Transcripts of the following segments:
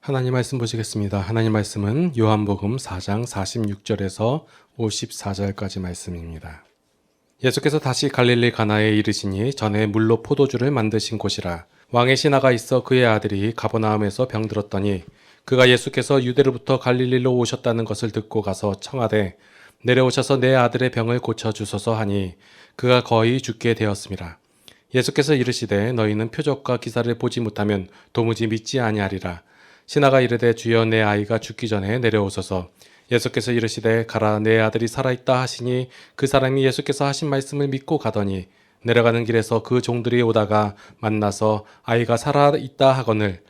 하나님 말씀 보시겠습니다. 하나님 말씀은 요한복음 4장 46절에서 54절까지 말씀입니다. 예수께서 다시 갈릴리 가나에 이르시니 전에 물로 포도주를 만드신 곳이라. 왕의 신하가 있어 그의 아들이 가버나움에서 병들었더니 그가 예수께서 유대로부터 갈릴리로 오셨다는 것을 듣고 가서 청하되 내려오셔서 내 아들의 병을 고쳐주소서 하니 그가 거의 죽게 되었습니다. 예수께서 이르시되 너희는 표적과 기사를 보지 못하면 도무지 믿지 아니하리라. 신하가 이르되 주여 내 아이가 죽기 전에 내려오소서. 예수께서 이르시되 가라 내 아들이 살아있다 하시니 그 사람이 예수께서 하신 말씀을 믿고 가더니 내려가는 길에서 그 종들이 오다가 만나서 아이가 살아있다 하거늘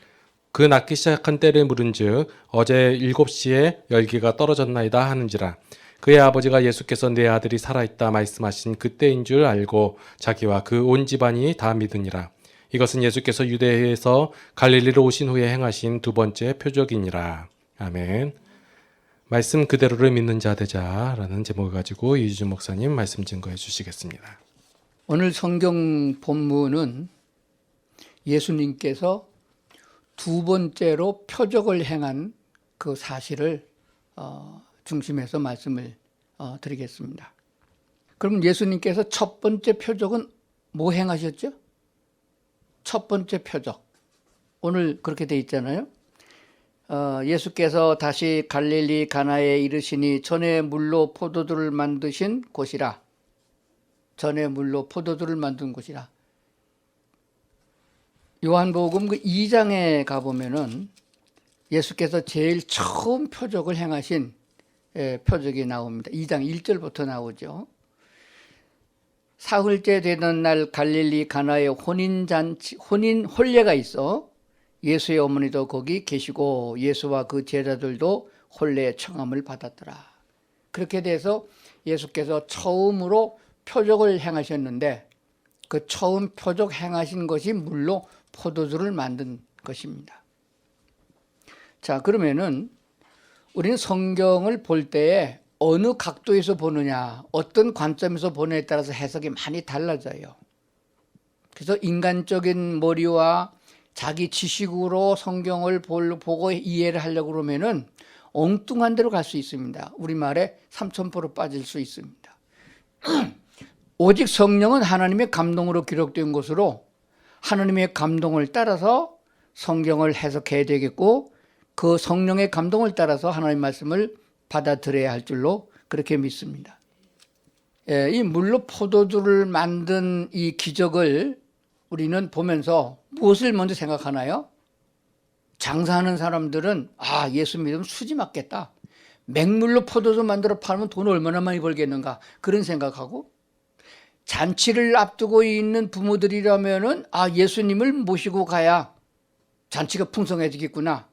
그 낫기 시작한 때를 물은즉 어제 7시에 열기가 떨어졌나이다 하는지라. 그의 아버지가 예수께서 내 아들이 살아있다 말씀하신 그때인 줄 알고 자기와 그 온 집안이 다 믿으니라. 이것은 예수께서 유대에서 갈릴리로 오신 후에 행하신 두 번째 표적이니라. 아멘. 말씀 그대로를 믿는 자 되자라는 제목을 가지고 이주준 목사님 말씀 증거해 주시겠습니다. 오늘 성경 본문은 예수님께서 두 번째로 표적을 행한 그 사실을 중심해서 말씀을 드리겠습니다. 그럼 예수님께서 첫 번째 표적은 뭐 행하셨죠? 첫 번째 표적. 오늘 그렇게 돼 있잖아요. 예수께서 다시 갈릴리 가나에 이르시니 전에 물로 포도주를 만드신 곳이라. 전에 물로 포도주를 만든 곳이라. 요한복음 그 2장에 가보면은 예수께서 제일 처음 표적을 행하신 표적이 나옵니다. 2장 1절부터 나오죠. 사흘째 되던 날 갈릴리 가나에 혼례가 있어 예수의 어머니도 거기 계시고 예수와 그 제자들도 혼례 청함을 받았더라. 그렇게 돼서 예수께서 처음으로 표적을 행하셨는데 그 처음 표적 행하신 것이 물로 포도주를 만든 것입니다. 자, 그러면은 우리는 성경을 볼 때에 어느 각도에서 보느냐, 어떤 관점에서 보느냐에 따라서 해석이 많이 달라져요. 그래서 인간적인 머리와 자기 지식으로 성경을 보고 이해를 하려고 그러면은 엉뚱한 데로 갈 수 있습니다. 우리말에 3000% 빠질 수 있습니다. 오직 성령은 하나님의 감동으로 기록된 것으로 하나님의 감동을 따라서 성경을 해석해야 되겠고 그 성령의 감동을 따라서 하나님의 말씀을 받아들여야 할 줄로 그렇게 믿습니다. 이 물로 포도주를 만든 이 기적을 우리는 보면서 무엇을 먼저 생각하나요? 장사하는 사람들은 예수 믿으면 수지 맞겠다. 맹물로 포도주 만들어 팔면 돈 얼마나 많이 벌겠는가 그런 생각하고 잔치를 앞두고 있는 부모들이라면은 예수님을 모시고 가야 잔치가 풍성해지겠구나.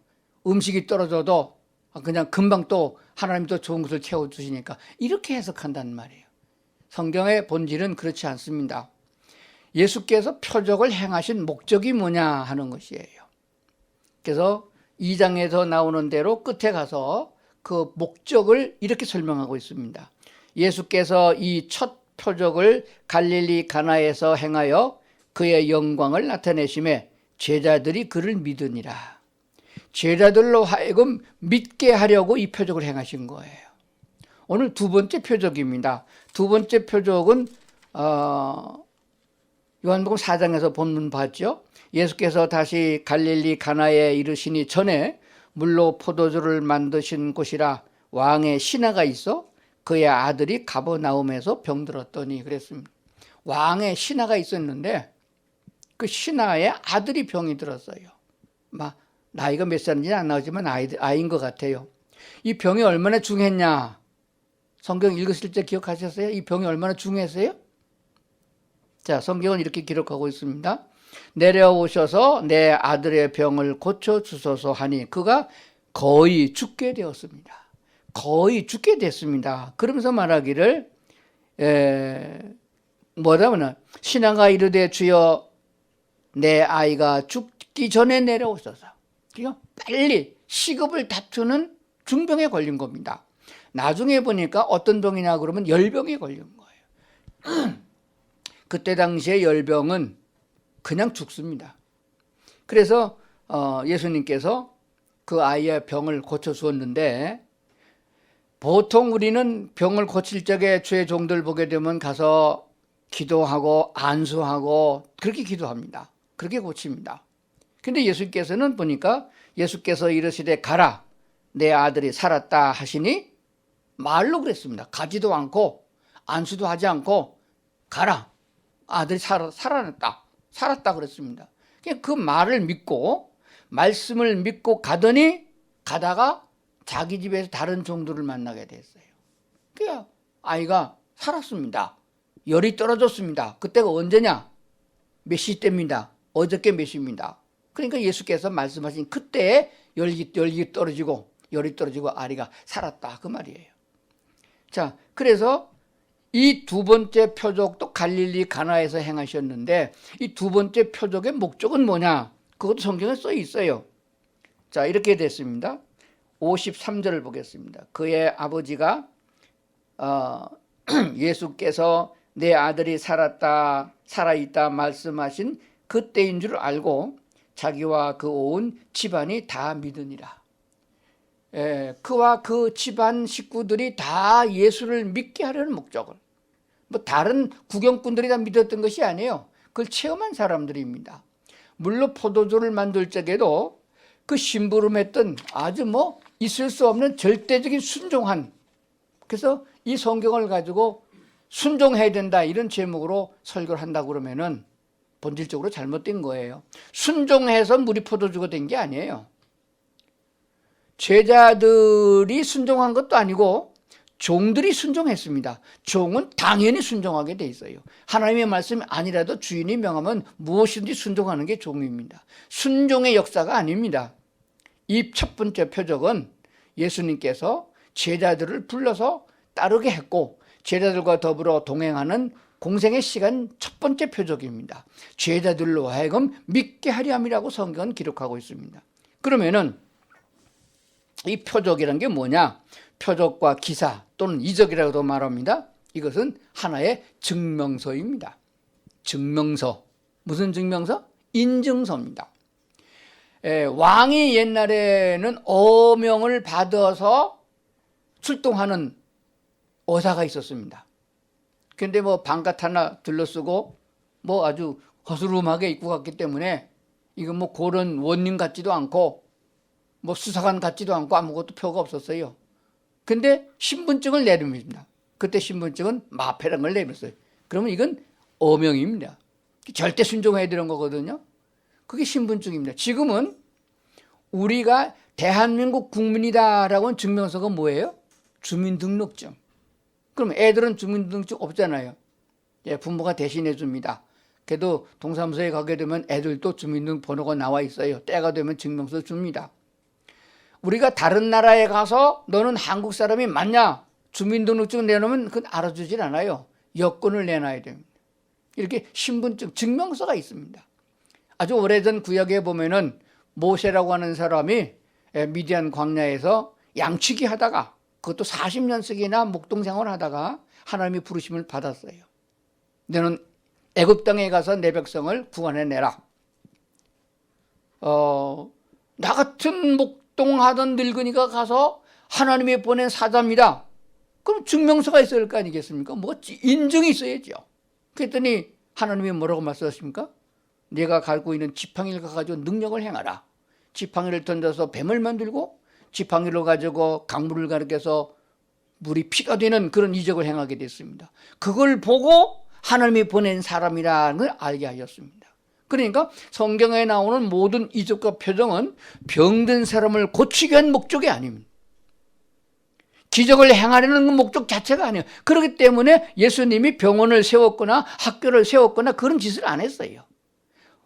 음식이 떨어져도 그냥 금방 또 하나님이 더 좋은 것을 채워주시니까 이렇게 해석한단 말이에요. 성경의 본질은 그렇지 않습니다. 예수께서 표적을 행하신 목적이 뭐냐 하는 것이에요. 그래서 2장에서 나오는 대로 끝에 가서 그 목적을 이렇게 설명하고 있습니다. 예수께서 이 첫 표적을 갈릴리 가나에서 행하여 그의 영광을 나타내심에 제자들이 그를 믿으니라. 제자들로 하여금 믿게 하려고 이 표적을 행하신 거예요. 오늘 두 번째 표적입니다. 두 번째 표적은 요한복음 4장에서 본문 봤죠. 예수께서 다시 갈릴리 가나에 이르시니 전에 물로 포도주를 만드신 곳이라 왕의 신하가 있어 그의 아들이 가버나움에서 병들었더니 그랬습니다. 왕의 신하가 있었는데 그 신하의 아들이 병이 들었어요. 나이가 몇 살인지는 안 나오지만 아이인 것 같아요. 이 병이 얼마나 중했냐? 성경 읽으실 때 기억하셨어요? 이 병이 얼마나 중했어요? 자, 성경은 이렇게 기록하고 있습니다. 내려오셔서 내 아들의 병을 고쳐주소서 하니 그가 거의 죽게 되었습니다. 거의 죽게 됐습니다. 그러면서 말하기를 뭐라면 신하가 이르되 주여 내 아이가 죽기 전에 내려오소서. 그러니까 빨리 시급을 다투는 중병에 걸린 겁니다. 나중에 보니까 어떤 병이냐 그러면 열병에 걸린 거예요. 그때 당시에 열병은 그냥 죽습니다. 그래서 예수님께서 그 아이의 병을 고쳐주었는데, 보통 우리는 병을 고칠 적에 주의 종들 보게 되면 가서 기도하고 안수하고 그렇게 기도합니다. 그렇게 고칩니다. 근데 예수께서는 보니까 예수께서 이르시되 가라 내 아들이 살았다 하시니 말로 그랬습니다. 가지도 않고 안수도 하지 않고 가라 아들이 살았다 그랬습니다. 그 말을 믿고 말씀을 믿고 가더니 가다가 자기 집에서 다른 종들을 만나게 됐어요. 그러니까 아이가 살았습니다. 열이 떨어졌습니다. 그때가 언제냐? 몇 시 때입니다. 어저께 몇 시입니다. 그러니까 예수께서 말씀하신 그때에 열이 떨어지고 열이 떨어지고 아이가 살았다 그 말이에요. 자, 그래서 이 두 번째 표적도 갈릴리 가나에서 행하셨는데 이 두 번째 표적의 목적은 뭐냐? 그것도 성경에 써 있어요. 자, 이렇게 됐습니다. 53절을 보겠습니다. 그의 아버지가 예수께서 내 아들이 살아있다 말씀하신 그때인 줄 알고 자기와 그 온 집안이 다 믿으니라. 그와 그 집안 식구들이 다 예수를 믿게 하려는 목적을, 뭐 다른 구경꾼들이 다 믿었던 것이 아니에요. 그걸 체험한 사람들입니다. 물로 포도주를 만들 적에도 그 심부름했던 아주 뭐 있을 수 없는 절대적인 순종한, 그래서 이 성경을 가지고 순종해야 된다 이런 제목으로 설교를 한다고 그러면은 본질적으로 잘못된 거예요. 순종해서 물이 포도주가 된 게 아니에요. 제자들이 순종한 것도 아니고 종들이 순종했습니다. 종은 당연히 순종하게 돼 있어요. 하나님의 말씀이 아니라도 주인이 명하면 무엇이든지 순종하는 게 종입니다. 순종의 역사가 아닙니다. 이 첫 번째 표적은 예수님께서 제자들을 불러서 따르게 했고 제자들과 더불어 동행하는 공생의 시간 첫 번째 표적입니다. 제자들로 하여금 믿게 하려 함이라고 성경은 기록하고 있습니다. 그러면은 이 표적이라는 게 뭐냐? 표적과 기사 또는 이적이라고도 말합니다. 이것은 하나의 증명서입니다. 증명서. 무슨 증명서? 인증서입니다. 왕이 옛날에는 어명을 받아서 출동하는 어사가 있었습니다. 근데 뭐 방갓 하나 둘러쓰고 뭐 아주 허스름하게 입고 갔기 때문에 이건 뭐 그런 원님 같지도 않고 뭐 수사관 같지도 않고 아무것도 표가 없었어요. 근데 신분증을 내립니다. 그때 신분증은 마패라는 걸 내렸어요. 그러면 이건 어명입니다. 절대 순종해야 되는 거거든요. 그게 신분증입니다. 지금은 우리가 대한민국 국민이다라고 하는 증명서가 뭐예요? 주민등록증. 그럼 애들은 주민등록증 없잖아요. 부모가 대신해 줍니다. 그래도 동사무소에 가게 되면 애들도 주민등록 번호가 나와 있어요. 때가 되면 증명서 줍니다. 우리가 다른 나라에 가서 너는 한국 사람이 맞냐? 주민등록증 내놓으면 그건 알아주질 않아요. 여권을 내놔야 됩니다. 이렇게 신분증, 증명서가 있습니다. 아주 오래전 구약에 보면은 모세라고 하는 사람이 미디안 광야에서 양치기 하다가 그것도 40년씩이나 목동생활을 하다가 하나님의 부르심을 받았어요. 너는 애굽 땅에 가서 내 백성을 구원해내라. 나 같은 목동하던 늙은이가 가서 하나님이 보낸 사자입니다. 그럼 증명서가 있어야 할 거 아니겠습니까? 뭐 인증이 있어야죠. 그랬더니 하나님이 뭐라고 말씀하십니까? 내가 갖고 있는 지팡이를 가지고 능력을 행하라. 지팡이를 던져서 뱀을 만들고 지팡이를 가지고 강물을 가르켜서 물이 피가 되는 그런 이적을 행하게 됐습니다. 그걸 보고 하나님이 보낸 사람이라는 걸 알게 하셨습니다. 그러니까 성경에 나오는 모든 이적과 표정은 병든 사람을 고치기 위한 목적이 아닙니다. 기적을 행하려는 목적 자체가 아니에요. 그렇기 때문에 예수님이 병원을 세웠거나 학교를 세웠거나 그런 짓을 안 했어요.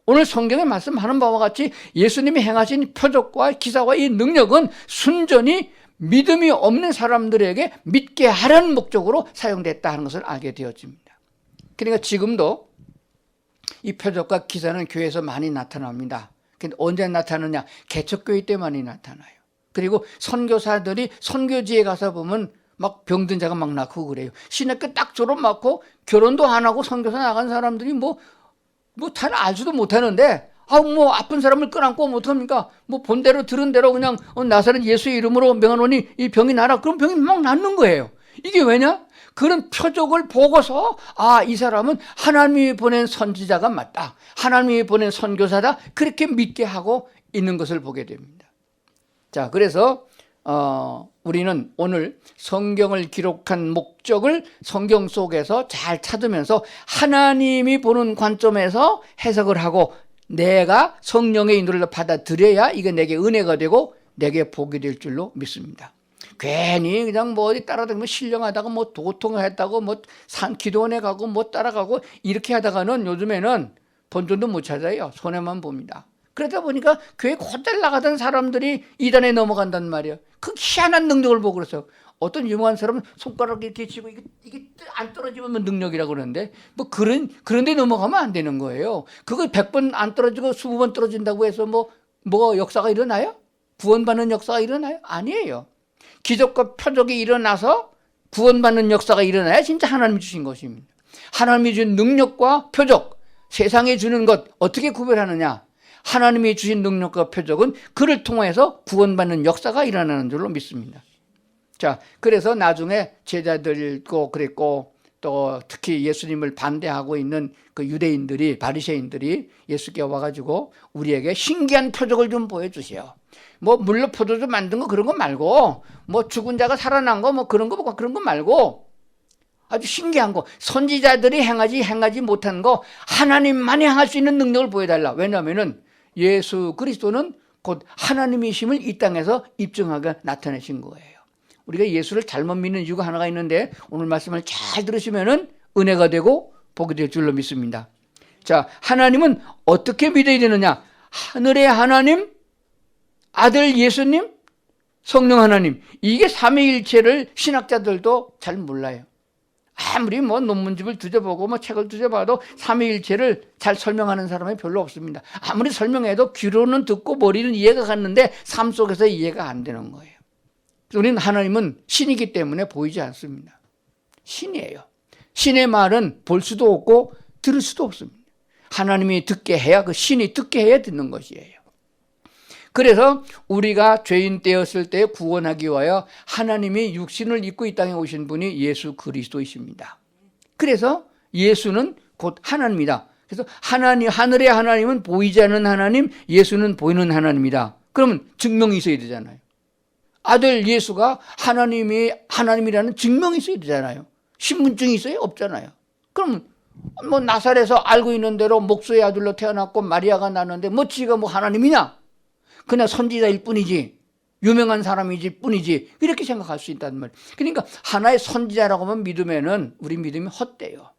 오늘 성경에 말씀하는 바와 같이 예수님이 행하신 표적과 기사와 이 능력은 순전히 믿음이 없는 사람들에게 믿게 하려는 목적으로 사용됐다 하는 것을 알게 되어집니다. 그러니까 지금도 이 표적과 기사는 교회에서 많이 나타납니다. 근데 언제 나타나느냐? 개척교회 때 많이 나타나요. 그리고 선교사들이 선교지에 가서 보면 막 병든 자가 막 낳고 그래요. 신학교 딱 졸업 맞고 결혼도 안 하고 선교사 나간 사람들이 뭐 다 알지도 못하는데 뭐 아픈 사람을 끌어안고 뭐 어떡합니까? 뭐 본 대로 들은 대로 그냥 나사렛 예수의 이름으로 명하노니 이 병이 나라. 그럼 병이 막 낫는 거예요. 이게 왜냐? 그런 표적을 보고서 이 사람은 하나님이 보낸 선지자가 맞다. 하나님이 보낸 선교사다. 그렇게 믿게 하고 있는 것을 보게 됩니다. 자, 그래서 우리는 오늘 성경을 기록한 목적을 성경 속에서 잘 찾으면서 하나님이 보는 관점에서 해석을 하고 내가 성령의 인도를 받아들여야 이게 내게 은혜가 되고 내게 복이 될 줄로 믿습니다. 괜히 그냥 뭐 어디 따라다니면 신령하다고 뭐 도통했다고 뭐 산 기도원에 가고 뭐 따라가고 이렇게 하다가는 요즘에는 본전도 못 찾아요. 손해만 봅니다. 그러다 보니까 교회 곧잘 나가던 사람들이 이단에 넘어간단 말이에요. 그 희한한 능력을 보고 그랬어요. 어떤 유명한 사람은 손가락 이렇게 쥐고 이게 안 떨어지면 능력이라고 그러는데 뭐 그런데 넘어가면 안 되는 거예요. 그거 100번 안 떨어지고 20번 떨어진다고 해서 뭐 역사가 일어나요? 구원받는 역사가 일어나요? 아니에요. 기적과 표적이 일어나서 구원받는 역사가 일어나야 진짜 하나님이 주신 것입니다. 하나님이 준 능력과 표적, 세상에 주는 것 어떻게 구별하느냐? 하나님이 주신 능력과 표적은 그를 통해서 구원받는 역사가 일어나는 줄로 믿습니다. 자, 그래서 나중에 제자들도 그랬고 또 특히 예수님을 반대하고 있는 그 유대인들이 바리새인들이 예수께 와가지고 우리에게 신기한 표적을 좀 보여주세요. 뭐 물로 포도주 만든 거 그런 거 말고 뭐 죽은 자가 살아난 거 뭐 그런 거 말고 아주 신기한 거 선지자들이 행하지 못한 거 하나님만이 행할 수 있는 능력을 보여달라. 왜냐하면은 예수 그리스도는 곧 하나님이심을 이 땅에서 입증하게 나타내신 거예요. 우리가 예수를 잘못 믿는 이유가 하나가 있는데 오늘 말씀을 잘 들으시면은 은혜가 되고 복이 될 줄로 믿습니다. 자, 하나님은 어떻게 믿어야 되느냐? 하늘의 하나님, 아들 예수님, 성령 하나님. 이게 삼위일체를 신학자들도 잘 몰라요. 아무리 뭐 논문집을 뒤져보고 뭐 책을 뒤져봐도 삼위일체를 잘 설명하는 사람이 별로 없습니다. 아무리 설명해도 귀로는 듣고 머리는 이해가 갔는데 삶 속에서 이해가 안 되는 거예요. 우리는 하나님은 신이기 때문에 보이지 않습니다. 신이에요. 신의 말은 볼 수도 없고 들을 수도 없습니다. 하나님이 듣게 해야 그 신이 듣게 해야 듣는 것이에요. 그래서 우리가 죄인 되었을 때 구원하기 위하여 하나님이 육신을 입고 이 땅에 오신 분이 예수 그리스도이십니다. 그래서 예수는 곧 하나님이다. 그래서 하늘의 하나님은 보이지 않는 하나님, 예수는 보이는 하나님이다. 그러면 증명이 있어야 되잖아요. 아들 예수가 하나님이 하나님이라는 증명이 있어야 되잖아요. 신분증이 있어요? 없잖아요. 그러면 뭐 나사렛에서 알고 있는 대로 목수의 아들로 태어났고 마리아가 낳았는데 뭐 지가 뭐 하나님이냐? 그냥 선지자일 뿐이지 유명한 사람이지 뿐이지 이렇게 생각할 수 있다는 말이에요. 그러니까 하나의 선지자라고 하면 믿으면은 우리 믿음이 헛돼요.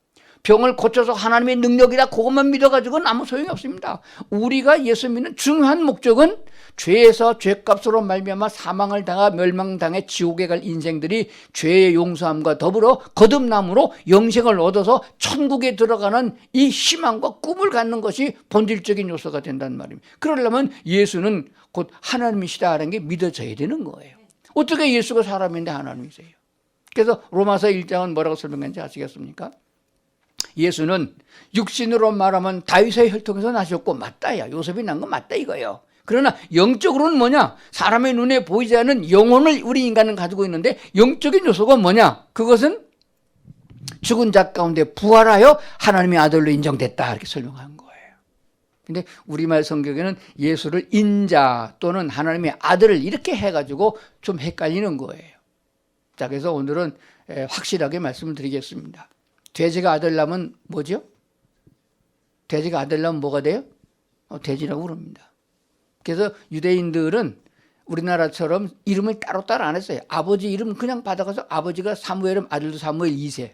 병을 고쳐서 하나님의 능력이다 그것만 믿어가지고는 아무 소용이 없습니다. 우리가 예수 믿는 중요한 목적은 죄에서 죄값으로 말미암아 사망을 당하 멸망당해 지옥에 갈 인생들이 죄의 용서함과 더불어 거듭남으로 영생을 얻어서 천국에 들어가는 이 희망과 꿈을 갖는 것이 본질적인 요소가 된다는 말입니다. 그러려면 예수는 곧 하나님이시다라는 게 믿어져야 되는 거예요. 어떻게 예수가 사람인데 하나님이세요? 그래서 로마서 1장은 뭐라고 설명했는지 아시겠습니까? 예수는 육신으로 말하면 다윗의 혈통에서 나셨고 맞다야. 요셉이 난 거 맞다 이거예요. 그러나 영적으로는 뭐냐? 사람의 눈에 보이지 않는 영혼을 우리 인간은 가지고 있는데 영적인 요소가 뭐냐? 그것은 죽은 자 가운데 부활하여 하나님의 아들로 인정됐다 이렇게 설명한 거예요. 근데 우리말 성경에는 예수를 인자 또는 하나님의 아들을 이렇게 해가지고 좀 헷갈리는 거예요. 자, 그래서 오늘은 확실하게 말씀을 드리겠습니다. 돼지가 아들 낳으면 뭐죠? 돼지가 아들 낳으면 뭐가 돼요? 돼지라고 그럽니다. 그래서 유대인들은 우리나라처럼 이름을 따로 안 했어요. 아버지 이름 그냥 받아가서 아버지가 사무엘은 아들도 사무엘 2세.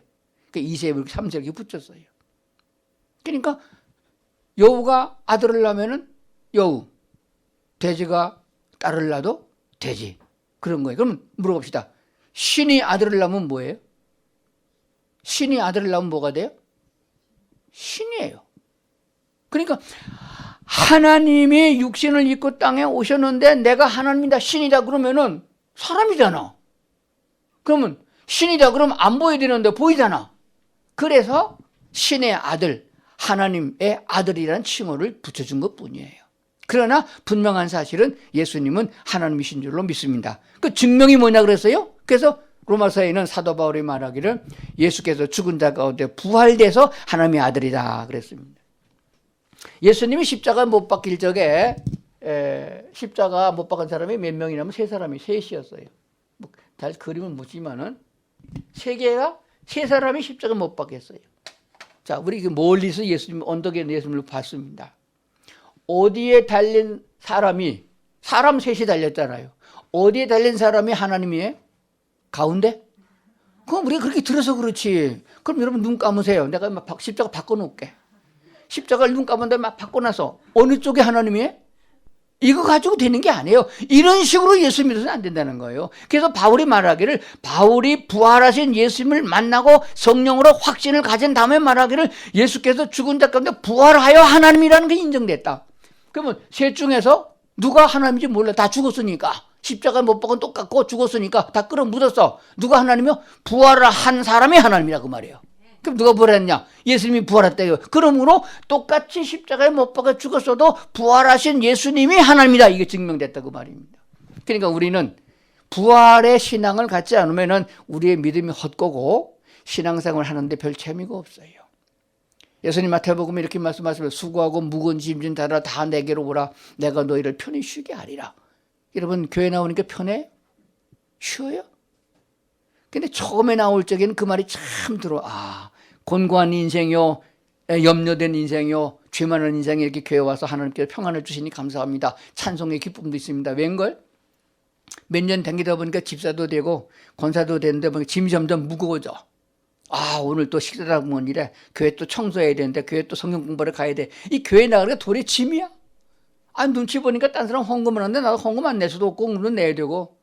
그러니까 2세, 3세 이렇게 붙였어요. 그러니까 여우가 아들을 낳으면 여우, 돼지가 딸을 낳아도 돼지. 그런 거예요. 그럼 물어봅시다. 신이 아들을 낳으면 뭐예요? 신이 아들을 낳으면 뭐가 돼요? 신이에요. 그러니까 하나님이 육신을 입고 땅에 오셨는데 내가 하나님이다 신이다 그러면은 사람이잖아. 그러면 신이다 그러면 안 보여야 되는데 보이잖아. 그래서 신의 아들 하나님의 아들이라는 칭호를 붙여준 것뿐이에요. 그러나 분명한 사실은 예수님은 하나님이신 줄로 믿습니다. 그 증명이 뭐냐 그랬어요? 그래서 로마서에는 사도 바울이 말하기를 예수께서 죽은 자 가운데 부활돼서 하나님의 아들이다 그랬습니다. 예수님이 십자가 못 박힐 적에 십자가 못 박은 사람이 몇 명이냐면 셋이었어요. 잘 그림은 못 지만은 세 사람이 십자가 못 박혔어요. 자, 우리 멀리서 예수님 언덕에 예수님을 봤습니다. 어디에 달린 사람 셋이 달렸잖아요. 어디에 달린 사람이 하나님이에요? 가운데? 그럼 우리가 그렇게 들어서 그렇지. 그럼 여러분 눈 감으세요. 내가 막 십자가 바꿔놓을게. 십자가를 눈 감은 다음에 막 바꿔놔서 어느 쪽에 하나님이에요? 이거 가지고 되는 게 아니에요. 이런 식으로 예수 믿어서는 안 된다는 거예요. 그래서 바울이 말하기를 바울이 부활하신 예수님을 만나고 성령으로 확신을 가진 다음에 말하기를 예수께서 죽은 자 가운데 부활하여 하나님이라는 게 인정됐다. 그러면 셋 중에서 누가 하나님인지 몰라. 다 죽었으니까. 십자가 못 박은 똑같고 죽었으니까 다 끌어 묻었어. 누가 하나님이요? 부활을 한 사람이 하나님이라 그 말이에요. 그럼 누가 부활했냐? 예수님이 부활했대요. 그러므로 똑같이 십자가에 못 박아 죽었어도 부활하신 예수님이 하나님이다. 이게 증명됐다고 말입니다. 그러니까 우리는 부활의 신앙을 갖지 않으면 우리의 믿음이 헛되고 신앙생활을 하는데 별 재미가 없어요. 예수님 마태복음에 이렇게 말씀하시면 수고하고 무거운 짐진 자들아 다 내게로 오라. 내가 너희를 편히 쉬게 하리라. 여러분 교회 나오니까 편해? 쉬어요? 근데 처음에 나올 적에는 그 말이 참 들어. 곤고한 인생이요, 염려된 인생이요, 죄 많은 인생이 이렇게 교회 와서 하나님께서 평안을 주시니 감사합니다. 찬송의 기쁨도 있습니다. 웬걸? 몇 년 다니다 보니까 집사도 되고 권사도 되는데 보니까 짐이 점점 무거워져. 오늘 또 식사라고 뭐 이래. 교회 또 청소해야 되는데 교회 또 성경 공부를 가야 돼. 이 교회 나가니까 도리어 짐이야. 눈치 보니까 딴 사람 헌금을 하는데 나도 헌금 안 낼 수도 없고 물론 내야 되고.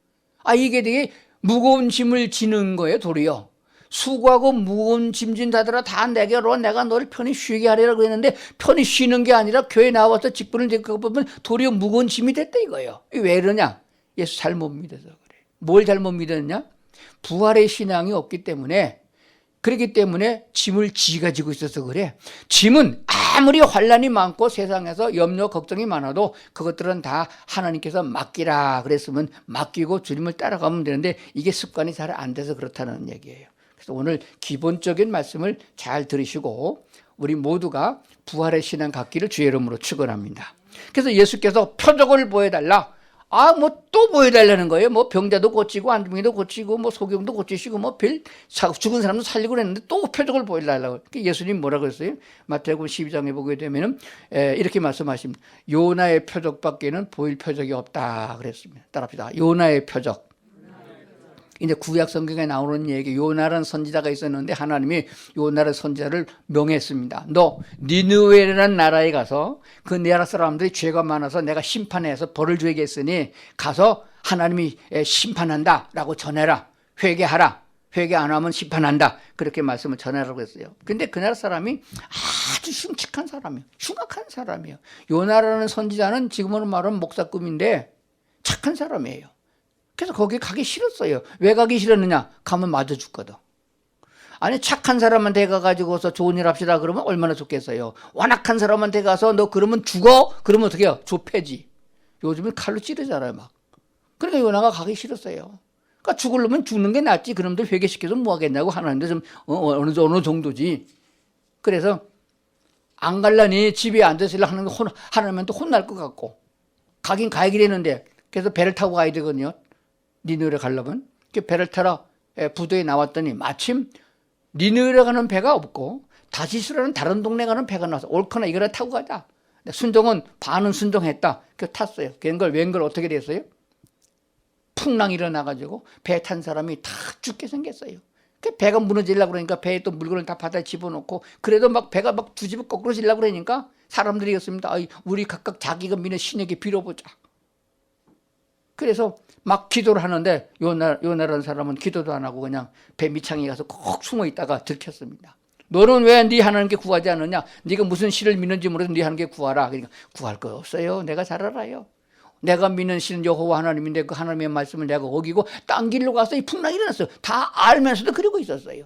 이게 되게 무거운 짐을 지는 거예요, 도리어. 수고하고 무거운 짐진 자들아 다 내게로 내가 너를 편히 쉬게 하리라 그랬는데 편히 쉬는 게 아니라 교회 나와서 직분을 지고 보면 도리어 무거운 짐이 됐다 이거예요. 왜 이러냐? 예수 잘못 믿어서 그래. 뭘 잘못 믿었냐? 부활의 신앙이 없기 때문에 그렇기 때문에 짐을 지가 지고 있어서 그래. 짐은 아무리 환난이 많고 세상에서 염려 걱정이 많아도 그것들은 다 하나님께서 맡기라 그랬으면 맡기고 주님을 따라가면 되는데 이게 습관이 잘 안 돼서 그렇다는 얘기예요. 그래서 오늘 기본적인 말씀을 잘 들으시고 우리 모두가 부활의 신앙 갖기를 주의 이름으로 축원합니다. 그래서 예수께서 표적을 보여달라. 또 보여달라는 거예요. 병자도 고치고 안중이도 고치고 소경도 고치시고 죽은 사람도 살리고 그랬는데 또 표적을 보여달라고. 예수님 뭐라고 했어요? 마태복음 12장에 보게 되면은 이렇게 말씀하십니다. 요나의 표적밖에는 보일 표적이 없다 그랬습니다. 따라합시다. 요나의 표적. 이제 구약 성경에 나오는 얘기, 요나라는 선지자가 있었는데 하나님이 요나라는 선지자를 명했습니다. 너 니느웨라는 나라에 가서 그 나라 사람들이 죄가 많아서 내가 심판해서 벌을 주겠으니 가서 하나님이 심판한다라고 전해라. 회개하라. 회개 안 하면 심판한다. 그렇게 말씀을 전하라고 했어요. 근데 그 나라 사람이 아주 흉측한 사람이에요. 흉악한 사람이에요. 요나라는 선지자는 지금으로 말하면 목사급인데 착한 사람이에요. 그래서 거기 가기 싫었어요. 왜 가기 싫었느냐? 가면 맞아 죽거든. 착한 사람한테 가가지고서 좋은 일 합시다 그러면 얼마나 좋겠어요. 완악한 사람한테 가서 너 그러면 죽어? 그러면 어떻게 해요? 좁혀지. 요즘은 칼로 찌르잖아요 막. 그러니까 요나가 가기 싫었어요. 그러니까 죽으려면 죽는 게 낫지. 그놈들 회개시켜서 뭐 하겠냐고 하나님도 좀 어느 정도지. 그래서 안 갈라니 집에 앉아서 하는 거 하나님한테 혼날 것 같고 가긴 가야지 되는데 그래서 배를 타고 가야 되거든요. 니느웨 가려면 배를 타러 부도에 나왔더니 마침 니느웨 가는 배가 없고 다시스라는 다른 동네 가는 배가 나와서 옳거나 이거나 타고 가자. 순종은 반은 순종했다. 그래서 탔어요. 웬걸 어떻게 됐어요? 풍랑이 일어나가지고 배 탄 사람이 다 죽게 생겼어요. 배가 무너지려고 그러니까 배에 또 물건을 다 바다에 집어넣고 그래도 배가 뒤집어 거꾸로 지려고 그러니까 사람들이 였습니다. 우리 각각 자기가 믿는 신에게 빌어보자. 그래서 막 기도를 하는데 요나라는 사람은 기도도 안 하고 그냥 배 밑창에 가서 꼭 숨어 있다가 들켰습니다. 너는 왜 네 하나님께 구하지 않느냐? 네가 무슨 신을 믿는지 모르서 네 하나님께 구하라. 그러니까 구할 거 없어요. 내가 잘 알아요. 내가 믿는 신은 여호와 하나님인데 그 하나님의 말씀을 내가 어기고 딴 길로 가서 이 풍랑이 일어났어요. 다 알면서도 그러고 있었어요.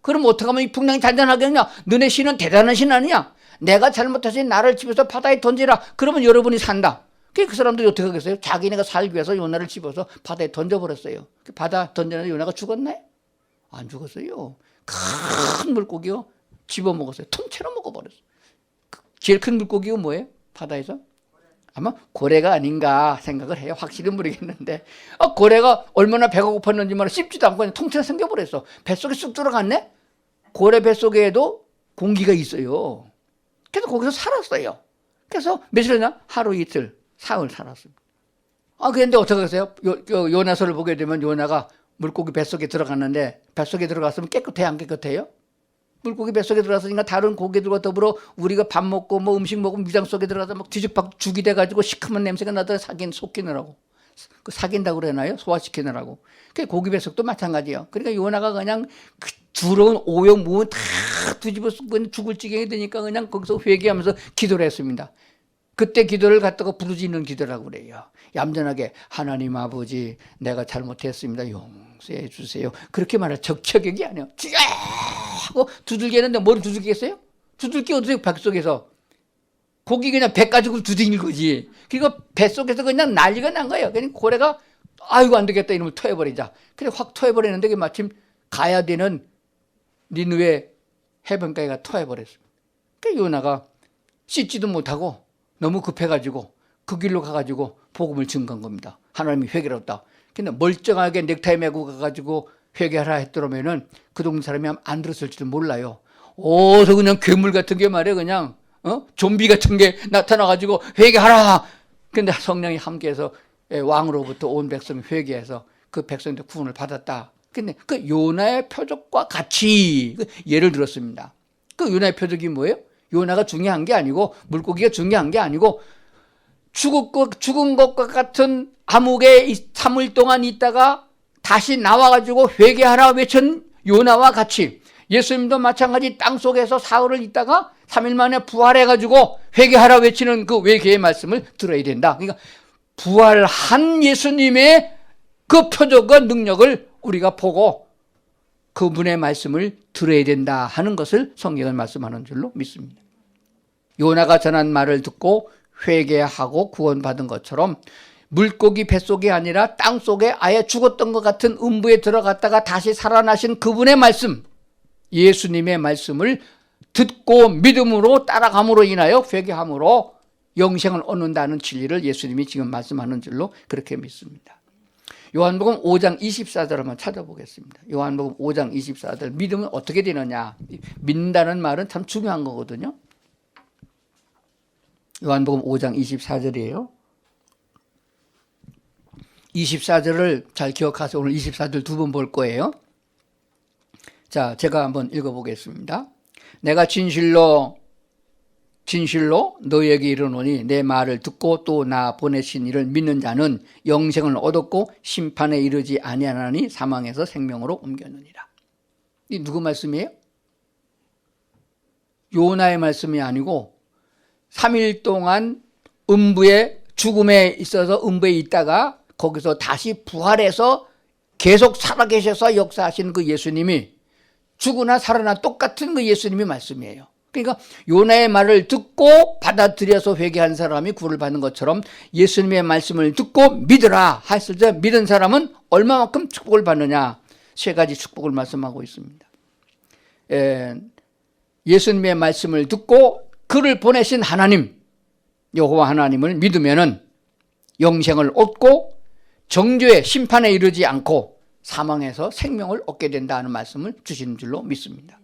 그럼 어떻게 하면 이 풍랑이 잔잔하겠냐? 너네 신은 대단한 신 아니냐? 내가 잘못해서 나를 집어서 바다에 던지라. 그러면 여러분이 산다. 그 사람들이 어떻게 하겠어요? 자기네가 살기 위해서 요나를 집어서 바다에 던져버렸어요. 바다 던졌는데 요나가 죽었나요? 안 죽었어요. 큰 물고기요 집어먹었어요. 통째로 먹어버렸어요. 제일 큰 물고기가 뭐예요? 바다에서? 아마 고래가 아닌가 생각을 해요. 확실히 모르겠는데 고래가 얼마나 배가 고팠는지 말을 씹지도 않고 그냥 통째로 생겨버렸어. 뱃속에 쑥 들어갔네? 고래 뱃속에도 공기가 있어요. 그래서 거기서 살았어요. 그래서 며칠이나? 하루 이틀 사흘 살았습니다. 그런데 어떻게 하겠어요? 요나서를 보게 되면 요나가 물고기 뱃속에 들어갔는데 뱃속에 들어갔으면 깨끗해요? 안 깨끗해요? 물고기 뱃속에 들어갔으니까 다른 고기들과 더불어 우리가 밥 먹고 뭐 음식 먹으면 위장 속에 들어가서 막 뒤죽박 죽이 돼가지고 시큼한 냄새가 나더라. 속이느라고. 그 사귄다고 그러나요? 소화시키느라고. 그 고기 뱃속도 마찬가지예요. 그러니까 요나가 그냥 그 더러운 오염 무은 다 뒤집어 쓰고 죽을 지경이 되니까 그냥 거기서 회개하면서 기도를 했습니다. 그때 기도를 갖다가 부르짖는 기도라고 그래요. 얌전하게 하나님 아버지 내가 잘못했습니다. 용서해 주세요. 그렇게 말할 적격이 아니에요. 하고 두들기는데 뭘 두들기겠어요? 두들기 어디서 뱃속에서. 고기 그냥 배 가지고 두들긴 거지. 그러니까 뱃속에서 그냥 난리가 난 거예요. 그러니까 고래가 아이고 안 되겠다 이놈을 토해버리자. 그래 확 토해버리는데 마침 가야 되는 니느웨 해변가에가 토해버렸습니다. 그러니까 요나가 씻지도 못하고 너무 급해가지고 그 길로 가가지고 복음을 증거한 겁니다. 하나님이 회개를 했다. 근데 멀쩡하게 넥타이 메고 가가지고 회개하라 했더라면은 그 동네 사람이 안 들었을지도 몰라요. 어서 그냥 괴물 같은 게 말이야 그냥 좀비 같은 게 나타나가지고 회개하라. 근데 성령이 함께해서 왕으로부터 온 백성이 회개해서 그 백성들 구원을 받았다. 근데 그 요나의 표적과 같이 예를 들었습니다. 그 요나의 표적이 뭐예요? 요나가 중요한 게 아니고 물고기가 중요한 게 아니고 죽은 것과 같은 암흑에 3일 동안 있다가 다시 나와가지고 회개하라 외친 요나와 같이 예수님도 마찬가지 땅속에서 사흘을 있다가 3일 만에 부활해가지고 회개하라 외치는 그 회개의 말씀을 들어야 된다. 그러니까 부활한 예수님의 그 표적과 능력을 우리가 보고 그분의 말씀을 들어야 된다 하는 것을 성경은 말씀하는 줄로 믿습니다. 요나가 전한 말을 듣고 회개하고 구원받은 것처럼 물고기 뱃속이 아니라 땅속에 아예 죽었던 것 같은 음부에 들어갔다가 다시 살아나신 그분의 말씀, 예수님의 말씀을 듣고 믿음으로 따라감으로 인하여 회개함으로 영생을 얻는다는 진리를 예수님이 지금 말씀하는 줄로 그렇게 믿습니다. 요한복음 5장 24절 한번 찾아보겠습니다. 요한복음 5장 24절. 믿음은 어떻게 되느냐? 믿는다는 말은 참 중요한 거거든요. 요한복음 5장 24절이에요. 24절을 잘 기억하세요. 오늘 24절 두 번 볼 거예요. 자, 제가 한번 읽어보겠습니다. 내가 진실로 너희에게 이르노니 내 말을 듣고 또 나 보내신 이를 믿는 자는 영생을 얻었고 심판에 이르지 아니하나니 사망에서 생명으로 옮겼느니라. 이 누구 말씀이에요? 요나의 말씀이 아니고 3일 동안 음부에 죽음에 있어서 음부에 있다가 거기서 다시 부활해서 계속 살아계셔서 역사하신 그 예수님이 죽으나 살아나 똑같은 그 예수님의 말씀이에요. 그러니까 요나의 말을 듣고 받아들여서 회개한 사람이 구원을 받는 것처럼 예수님의 말씀을 듣고 믿으라 했을 때 믿은 사람은 얼마만큼 축복을 받느냐, 세 가지 축복을 말씀하고 있습니다. 예수님의 말씀을 듣고 그를 보내신 하나님, 여호와 하나님을 믿으면은 영생을 얻고 정죄의 심판에 이르지 않고 사망에서 생명을 얻게 된다는 말씀을 주시는 줄로 믿습니다.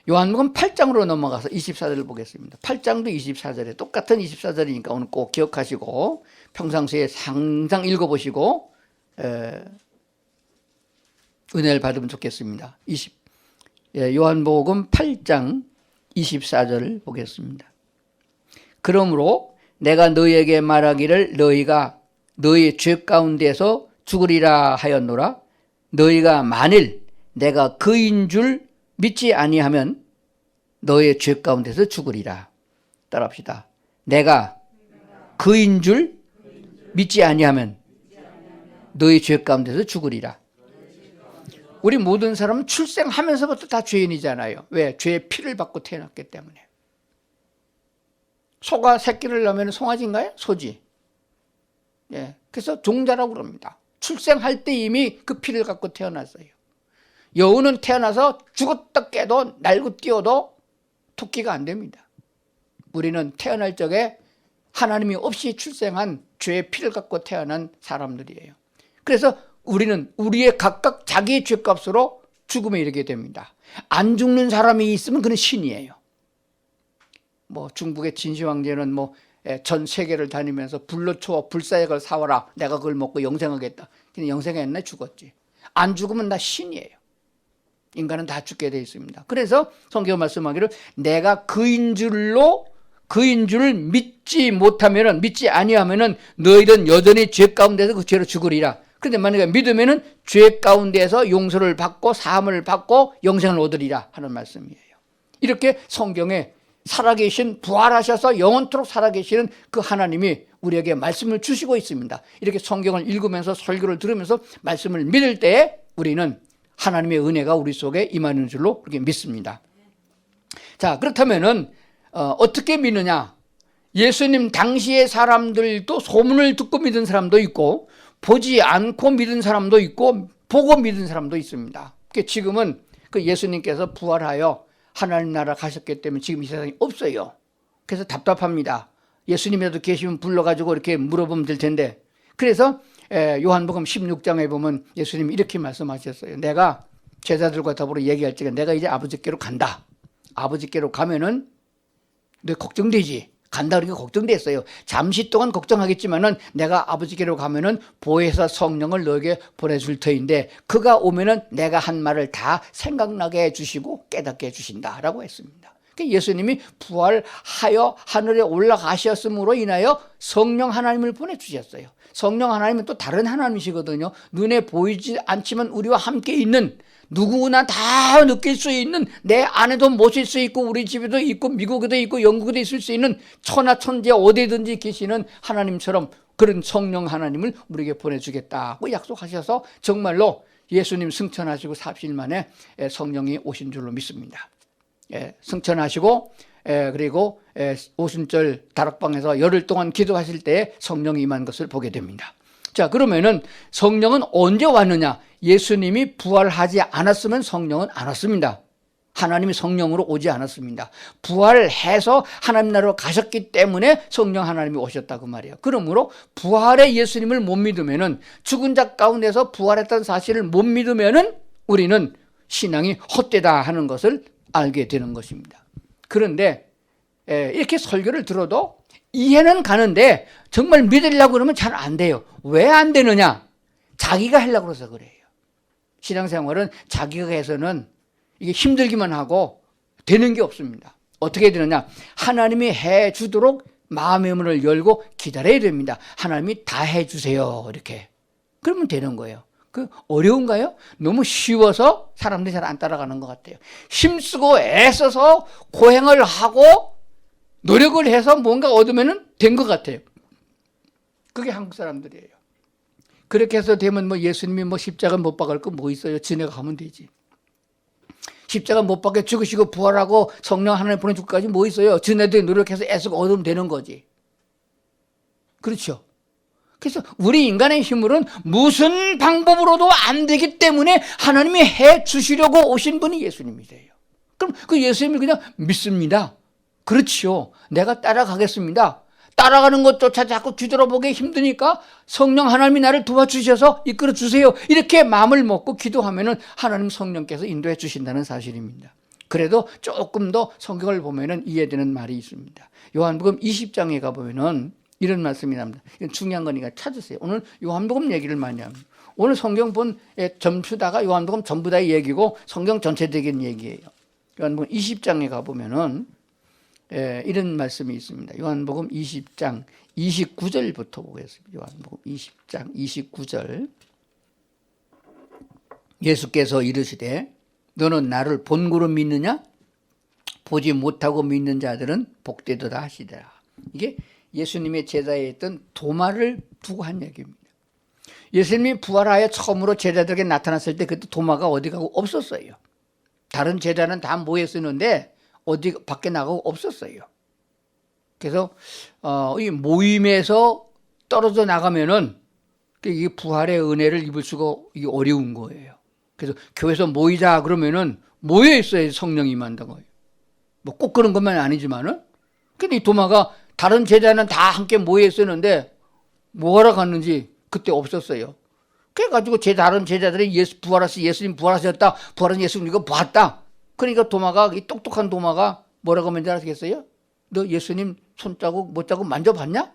요한복음 8장으로 넘어가서 24절을 보겠습니다. 8장도 24절에 똑같은 24절이니까 오늘 꼭 기억하시고 평상시에 항상 읽어보시고 은혜를 받으면 좋겠습니다. 요한복음 8장 24절을 보겠습니다. 그러므로 내가 너희에게 말하기를 너희가 너희 죄 가운데서 죽으리라 하였노라. 너희가 만일 내가 그인 줄 믿지 아니하면 너의 죄 가운데서 죽으리라. 따라합시다. 내가 그인 줄 믿지 아니하면 너의 죄 가운데서 죽으리라. 우리 모든 사람은 출생하면서부터 다 죄인이잖아요. 왜? 죄의 피를 받고 태어났기 때문에. 소가 새끼를 낳으면 송아지인가요? 소지. 예. 그래서 종자라고 그럽니다. 출생할 때 이미 그 피를 갖고 태어났어요. 여우는 태어나서 죽었다 깨도 날고 뛰어도 토끼가 안 됩니다. 우리는 태어날 적에 하나님이 없이 출생한 죄의 피를 갖고 태어난 사람들이에요. 그래서 우리는 우리의 각각 자기의 죄값으로 죽음에 이르게 됩니다. 안 죽는 사람이 있으면 그는 신이에요. 뭐 중국의 진시 황제는 뭐 전 세계를 다니면서 불로초와 불사약을 사와라. 내가 그걸 먹고 영생하겠다. 근데 영생했나? 죽었지. 안 죽으면 나 신이에요. 인간은 다 죽게 되어 있습니다. 그래서 성경 말씀하기를 내가 그인 줄 믿지 못하면은, 믿지 아니하면은 너희는 여전히 죄 가운데서 그 죄로 죽으리라. 그런데 만약에 믿으면은 죄 가운데서 용서를 받고 사함을 받고 영생을 얻으리라 하는 말씀이에요. 이렇게 성경에 살아계신, 부활하셔서 영원토록 살아계시는 그 하나님이 우리에게 말씀을 주시고 있습니다. 이렇게 성경을 읽으면서 설교를 들으면서 말씀을 믿을 때 우리는 하나님의 은혜가 우리 속에 임하는 줄로 그렇게 믿습니다. 자, 그렇다면은 어떻게 믿느냐? 예수님 당시의 사람들도 소문을 듣고 믿은 사람도 있고 보지 않고 믿은 사람도 있고 보고 믿은 사람도 있습니다. 지금은 그 예수님께서 부활하여 하나님 나라 가셨기 때문에 지금 이 세상에 없어요. 그래서 답답합니다. 예수님이라도 계시면 불러가지고 이렇게 물어보면 될 텐데. 그래서 요한복음 16장에 보면 예수님이 이렇게 말씀하셨어요. 내가 제자들과 더불어 얘기할 적에 내가 이제 아버지께로 간다. 아버지께로 가면은 너 걱정되지. 간다 그러니까 걱정됐어요. 잠시 동안 걱정하겠지만은 내가 아버지께로 가면은 보혜사 성령을 너에게 보내줄 터인데 그가 오면은 내가 한 말을 다 생각나게 해주시고 깨닫게 해주신다라고 했습니다. 예수님이 부활하여 하늘에 올라가셨음으로 인하여 성령 하나님을 보내주셨어요. 성령 하나님은 또 다른 하나님이시거든요. 눈에 보이지 않지만 우리와 함께 있는, 누구나 다 느낄 수 있는, 내 안에도 모실 수 있고 우리 집에도 있고 미국에도 있고 영국에도 있을 수 있는 천하천지에 어디든지 계시는 하나님처럼 그런 성령 하나님을 우리에게 보내주겠다고 약속하셔서 정말로 예수님 승천하시고 40일 만에 성령이 오신 줄로 믿습니다. 승천하시고 그리고 오순절 다락방에서 열흘 동안 기도하실 때 성령이 임한 것을 보게 됩니다. 자, 그러면은 성령은 언제 왔느냐? 예수님이 부활하지 않았으면 성령은 안 왔습니다. 하나님이 성령으로 오지 않았습니다. 부활해서 하나님 나라로 가셨기 때문에 성령 하나님이 오셨다고 말이에요. 그러므로 부활의 예수님을 못 믿으면은, 죽은 자 가운데서 부활했다는 사실을 못 믿으면은 우리는 신앙이 헛되다 하는 것을 알게 되는 것입니다. 그런데 이렇게 설교를 들어도 이해는 가는데 정말 믿으려고 그러면 잘 안 돼요. 왜 안 되느냐? 자기가 하려고 그래서 그래요. 신앙생활은 자기가 해서는 이게 힘들기만 하고 되는 게 없습니다. 어떻게 되느냐? 하나님이 해주도록 마음의 문을 열고 기다려야 됩니다. 하나님이 다 해주세요. 이렇게. 그러면 되는 거예요. 어려운가요? 너무 쉬워서 사람들이 잘 안 따라가는 것 같아요. 힘쓰고 애써서 고행을 하고 노력을 해서 뭔가 얻으면 된 것 같아요. 그게 한국 사람들이에요. 그렇게 해서 되면 뭐 예수님이 뭐 십자가 못 박을 거 뭐 있어요? 지네가 가면 되지. 십자가 못 박게 죽으시고 부활하고 성령 하나님 보내줄 것까지 뭐 있어요? 지네들이 노력해서 애쓰고 얻으면 되는 거지. 그렇죠? 그래서 우리 인간의 힘으로는 무슨 방법으로도 안 되기 때문에 하나님이 해 주시려고 오신 분이 예수님이세요. 그럼 그 예수님을 그냥 믿습니다. 그렇지요. 내가 따라가겠습니다. 따라가는 것조차 자꾸 뒤돌아보기 힘드니까 성령 하나님이 나를 도와주셔서 이끌어 주세요. 이렇게 마음을 먹고 기도하면은 하나님 성령께서 인도해 주신다는 사실입니다. 그래도 조금 더 성경을 보면은 이해되는 말이 있습니다. 요한복음 20장에 가보면은 이런 말씀이 납니다. 이건 중요한 거니까 찾으세요. 오늘 요한복음 얘기를 많이 합니다. 오늘 성경 본 전부다가 요한복음 전부 다 얘기고 성경 전체적인 얘기예요. 요한복음 20장에 가보면은 이런 말씀이 있습니다. 요한복음 20장 29절부터 보겠습니다. 요한복음 20장 29절. 예수께서 이르시되 너는 나를 본고로 믿느냐? 보지 못하고 믿는 자들은 복되도다 하시더라. 이게 예수님의 제자에 있던 도마를 두고 한 얘기입니다. 예수님이 부활하여 처음으로 제자들에게 나타났을 때 그때 도마가 어디 가고 없었어요. 다른 제자는 다 모여 쓰는데 어디 밖에 나가고 없었어요. 그래서 이 모임에서 떨어져 나가면은 이게 부활의 은혜를 입을 수가 이게 어려운 거예요. 그래서 교회에서 모이자 그러면은 모여 있어야 성령이 임한다는 거예요. 뭐 꼭 그런 것만 아니지만은. 근데 이 도마가 다른 제자는 다 함께 모여 있었는데 뭐하러 갔는지 그때 없었어요. 그래가지고 다른 제자들이 예수님 부활하셨다. 부활한 예수님 이거 봤다. 그러니까 도마가, 이 똑똑한 도마가 뭐라고 하면 아시겠어요? 너 예수님 손자국, 못자국 만져봤냐?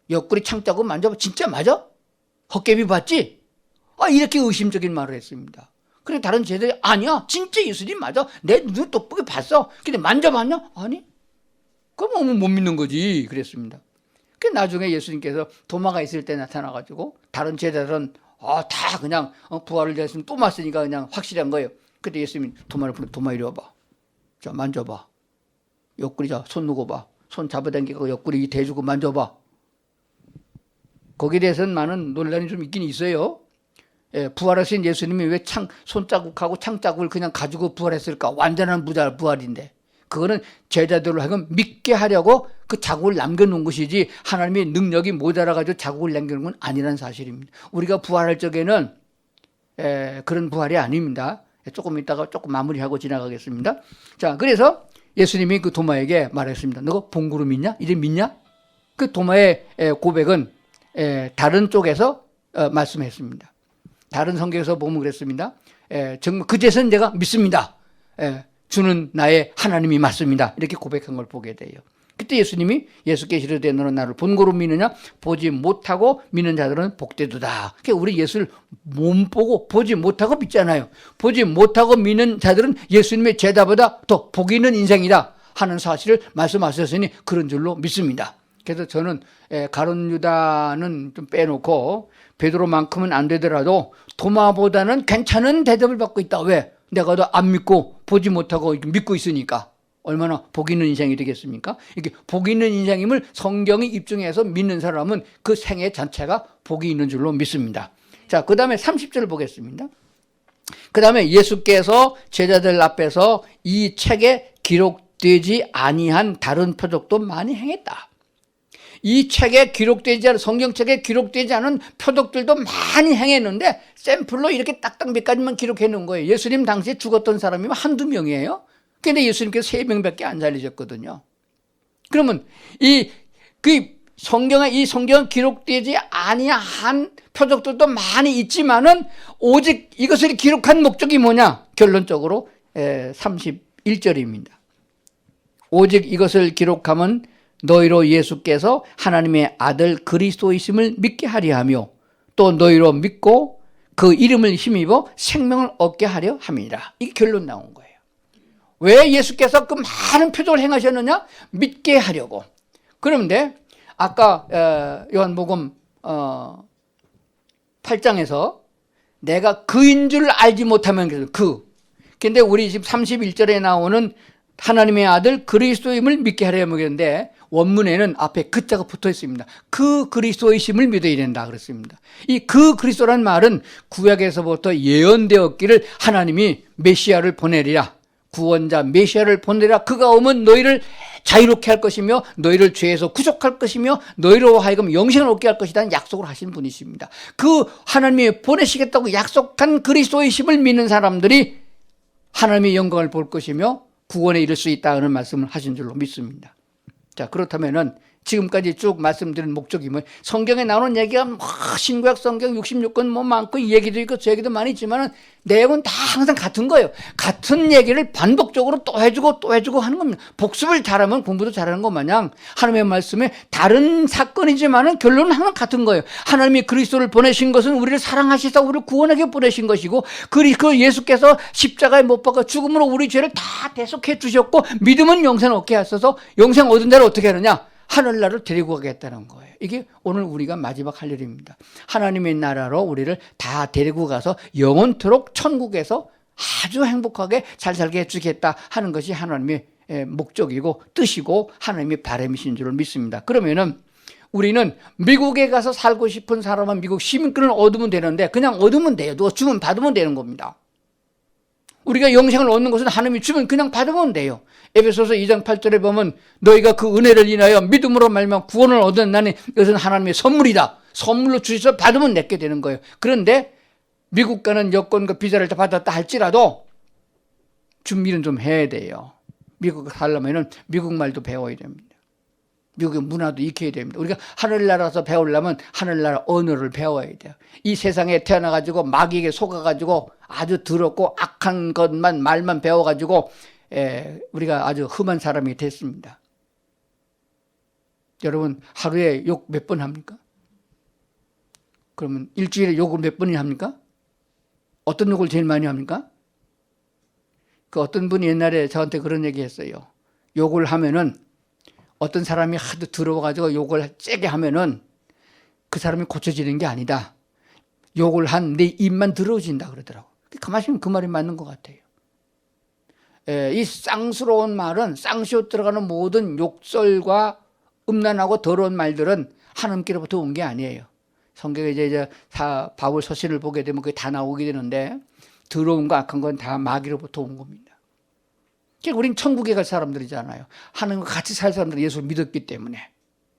옆구리 창자국 만져봐. 진짜 맞아? 헛개비 봤지? 이렇게 의심적인 말을 했습니다. 그래 다른 제자들이 아니야. 진짜 예수님 맞아. 내 눈을 똑똑히 봤어. 근데 만져봤냐? 아니. 그럼 못 믿는 거지. 그랬습니다. 그 나중에 예수님께서 도마가 있을 때 나타나가지고 다른 제자들은 다 그냥 부활을 했으면 또 맞으니까 그냥 확실한 거예요. 그때 예수님이 도마를 부르고 도마 이리 와봐. 자 만져봐. 옆구리 손 놓고봐. 손 잡아당기고 옆구리 대주고 만져봐. 거기에 대해서는 많은 논란이 좀 있긴 있어요. 부활하신 예수님이 왜 손자국하고 창자국을 그냥 가지고 부활했을까? 완전한 부활인데. 그거는 제자들로 하여금 믿게 하려고 그 자국을 남겨놓은 것이지 하나님의 능력이 모자라가지고 자국을 남겨놓은 건 아니라는 사실입니다. 우리가 부활할 적에는 그런 부활이 아닙니다. 조금 이따가 조금 마무리하고 지나가겠습니다. 자, 그래서 예수님이 그 도마에게 말했습니다. 너가 본구로 믿냐? 이제 믿냐? 그 도마의 고백은 다른 쪽에서 말씀했습니다. 다른 성경에서 보면 그랬습니다. 정말 그제서는 내가 믿습니다. 주는 나의 하나님이 맞습니다. 이렇게 고백한 걸 보게 돼요. 그때 예수님이 예수께 이르되 너는 나를 본고로 믿느냐? 보지 못하고 믿는 자들은 복되도다. 그러니까 우리 예수를 못 보고 보지 못하고 믿잖아요. 보지 못하고 믿는 자들은 예수님의 제자보다 더 복 있는 인생이다 하는 사실을 말씀하셨으니 그런 줄로 믿습니다. 그래서 저는 가룟 유다는 좀 빼놓고 베드로만큼은 안 되더라도 도마보다는 괜찮은 대접을 받고 있다. 왜? 내가 더 안 믿고 보지 못하고 믿고 있으니까 얼마나 복 있는 인생이 되겠습니까? 이게 복 있는 인생임을 성경이 입증해서 믿는 사람은 그 생애 자체가 복이 있는 줄로 믿습니다. 자, 그 다음에 30절을 보겠습니다. 그 다음에 예수께서 제자들 앞에서 이 책에 기록되지 아니한 다른 표적도 많이 행했다. 이 책에 기록되지 않은, 성경책에 기록되지 않은 표적들도 많이 행했는데 샘플로 이렇게 딱딱 몇 가지만 기록해 놓은 거예요. 예수님 당시에 죽었던 사람이면 한두 명이에요. 근데 예수님께서 3명밖에 안 살리셨거든요. 그러면 이 성경에 기록되지 아니한 표적들도 많이 있지만은 오직 이것을 기록한 목적이 뭐냐? 결론적으로 31절입니다. 오직 이것을 기록하면 너희로 예수께서 하나님의 아들 그리스도이심을 믿게 하려 하며 또 너희로 믿고 그 이름을 힘입어 생명을 얻게 하려 함이라. 이게 결론 나온 거예요. 왜 예수께서 그 많은 표적을 행하셨느냐? 믿게 하려고. 그런데 아까 요한복음 8장에서 내가 그인 줄 알지 못하면 근데 우리 지금 31절에 나오는 하나님의 아들 그리스도임을 믿게 하려 하는데 원문에는 앞에 그자가 붙어 있습니다. 그 그리스도이심을 믿어야 된다 그랬습니다. 이 그 그리스도라는 말은 구약에서부터 예언되었기를 하나님이 메시아를 보내리라. 구원자 메시아를 보내리라. 그가 오면 너희를 자유롭게 할 것이며 너희를 죄에서 구속할 것이며 너희로 하여금 영생을 얻게 할 것이라는 약속을 하신 분이십니다. 그 하나님이 보내시겠다고 약속한 그리스도이심을 믿는 사람들이 하나님의 영광을 볼 것이며 구원에 이를 수 있다는 말씀을 하신 줄로 믿습니다. 자, 그렇다면은 지금까지 쭉 말씀드린 목적이 뭐 성경에 나오는 얘기가 신구약 성경 66권 많고 이 얘기도 있고 저 얘기도 많이 있지만은 내용은 다 항상 같은 거예요. 같은 얘기를 반복적으로 또 해주고 하는 겁니다. 복습을 잘하면 공부도 잘하는 것 마냥 하나님의 말씀에 다른 사건이지만은 결론은 항상 같은 거예요. 하나님이 그리스도를 보내신 것은 우리를 사랑하시사 우리를 구원하게 보내신 것이고 그 예수께서 십자가에 못 박아 죽음으로 우리 죄를 다 대속해 주셨고 믿음은 영생 얻게 하셔서 영생 얻은 자를 어떻게 하느냐? 하늘나라를 데리고 가겠다는 거예요. 이게 오늘 우리가 마지막 할 일입니다. 하나님의 나라로 우리를 다 데리고 가서 영원토록 천국에서 아주 행복하게 잘 살게 해주겠다 하는 것이 하나님의 목적이고 뜻이고 하나님의 바람이신 줄을 믿습니다. 그러면은 우리는 미국에 가서 살고 싶은 사람은 미국 시민권을 얻으면 되는데 그냥 얻으면 돼요. 누가 주면 받으면 되는 겁니다. 우리가 영생을 얻는 것은 하나님이 주면 그냥 받으면 돼요. 에베소서 2장 8절에 보면 너희가 그 은혜를 인하여 믿음으로 말미암아 구원을 얻었나니 이것은 하나님의 선물이다. 선물로 주셔서 받으면 내게 되는 거예요. 그런데 미국 가는 여권과 비자를 다 받았다 할지라도 준비는 좀 해야 돼요. 미국 살려면 미국 말도 배워야 됩니다. 미국의 문화도 익혀야 됩니다. 우리가 하늘나라에서 배우려면 하늘나라 언어를 배워야 돼요. 이 세상에 태어나가지고 마귀에게 속아가지고 아주 더럽고 악한 것만 말만 배워가지고 우리가 아주 흠한 사람이 됐습니다. 여러분 하루에 욕 몇 번 합니까? 그러면 일주일에 욕을 몇 번이나 합니까? 어떤 욕을 제일 많이 합니까? 그 어떤 분이 옛날에 저한테 그런 얘기 했어요. 욕을 하면은 어떤 사람이 하도 더러워가지고 욕을 세게 하면은 그 사람이 고쳐지는 게 아니다. 욕을 한 내 입만 더러워진다 그러더라고. 가만히 보면 그 말이 맞는 것 같아요. 이 쌍스러운 말은 쌍시옷 들어가는 모든 욕설과 음란하고 더러운 말들은 하나님께로부터 온 게 아니에요. 성경에 이제 바울 서신을 보게 되면 그게 다 나오게 되는데 더러운 거 악한 건 다 마귀로부터 온 겁니다. 우린 천국에 갈 사람들이잖아요. 하나님과 같이 살 사람들은 예수를 믿었기 때문에.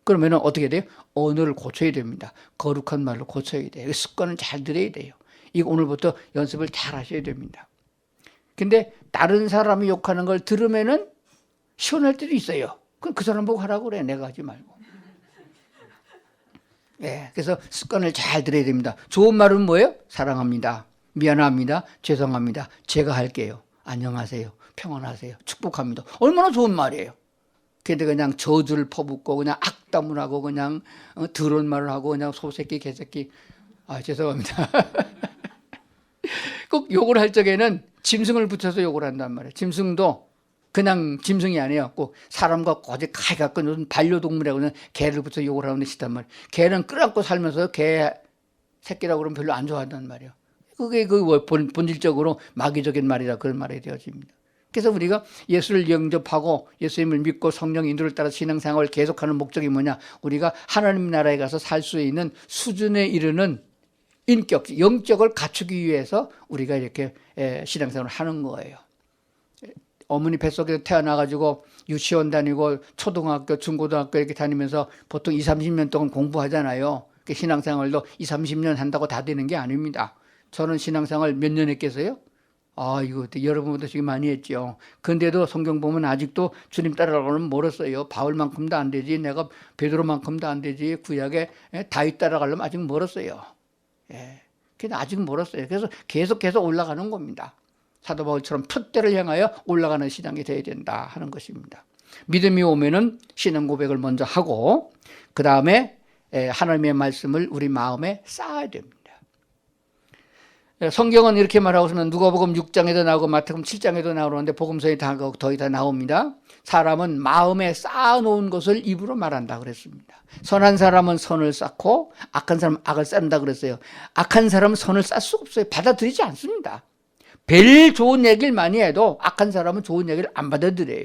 그러면 어떻게 돼요? 언어를 고쳐야 됩니다. 거룩한 말로 고쳐야 돼요. 습관을 잘 들여야 돼요. 이거 오늘부터 연습을 잘 하셔야 됩니다. 근데 다른 사람이 욕하는 걸 들으면은 시원할 때도 있어요. 그럼 그 사람 보고 하라고 그래. 내가 하지 말고. 그래서 습관을 잘 들여야 됩니다. 좋은 말은 뭐예요? 사랑합니다. 미안합니다. 죄송합니다. 제가 할게요. 안녕하세요. 평안하세요. 축복합니다. 얼마나 좋은 말이에요. 근데 그냥 저주를 퍼붓고 그냥 악담을 하고 그냥 더러운 말을 하고 그냥 소새끼 개새끼 죄송합니다. 꼭 욕을 할 적에는 짐승을 붙여서 욕을 한단 말이에요. 짐승도 그냥 짐승이 아니에요. 꼭 사람과 거짓 가히 가까운 반려동물하고는 개를 붙여서 욕을 하는 데 싫단 말이에요. 개는 끌어안고 살면서 개 새끼라고 그러면 별로 안 좋아한단 말이에요. 그게 본질적으로 마귀적인 말이라 그런 말이 되어집니다. 그래서 우리가 예수를 영접하고 예수님을 믿고 성령 인도를 따라 신앙생활을 계속하는 목적이 뭐냐? 우리가 하나님 나라에 가서 살 수 있는 수준에 이르는 인격, 영적을 갖추기 위해서 우리가 이렇게 신앙생활을 하는 거예요. 어머니 뱃속에서 태어나가지고 유치원 다니고 초등학교, 중고등학교 이렇게 다니면서 보통 20, 30년 동안 공부하잖아요. 신앙생활도 20, 30년 한다고 다 되는 게 아닙니다. 저는 신앙생활 몇 년 했겠어요? 이거 여러분보다 지금 많이 했죠. 근데도 성경 보면 아직도 주님 따라가려면 멀었어요. 바울만큼도 안 되지. 내가 베드로만큼도 안 되지. 구약에 다윗 따라가려면 아직 멀었어요. 근데 아직 멀었어요. 그래서 계속 올라가는 겁니다. 사도 바울처럼 표대를 향하여 올라가는 신앙이 돼야 된다 하는 것입니다. 믿음이 오면은 신앙 고백을 먼저 하고 그 다음에 하나님의 말씀을 우리 마음에 쌓아야 됩니다. 성경은 이렇게 말하고 있으면 누가복음 6장에도 나오고 마태복음 7장에도 나오는데 복음서에 거의 다 나옵니다. 사람은 마음에 쌓아놓은 것을 입으로 말한다 그랬습니다. 선한 사람은 선을 쌓고 악한 사람은 악을 쌓는다 그랬어요. 악한 사람은 선을 쌓을 수 없어요. 받아들이지 않습니다. 별 좋은 얘기를 많이 해도 악한 사람은 좋은 얘기를 안 받아들여요.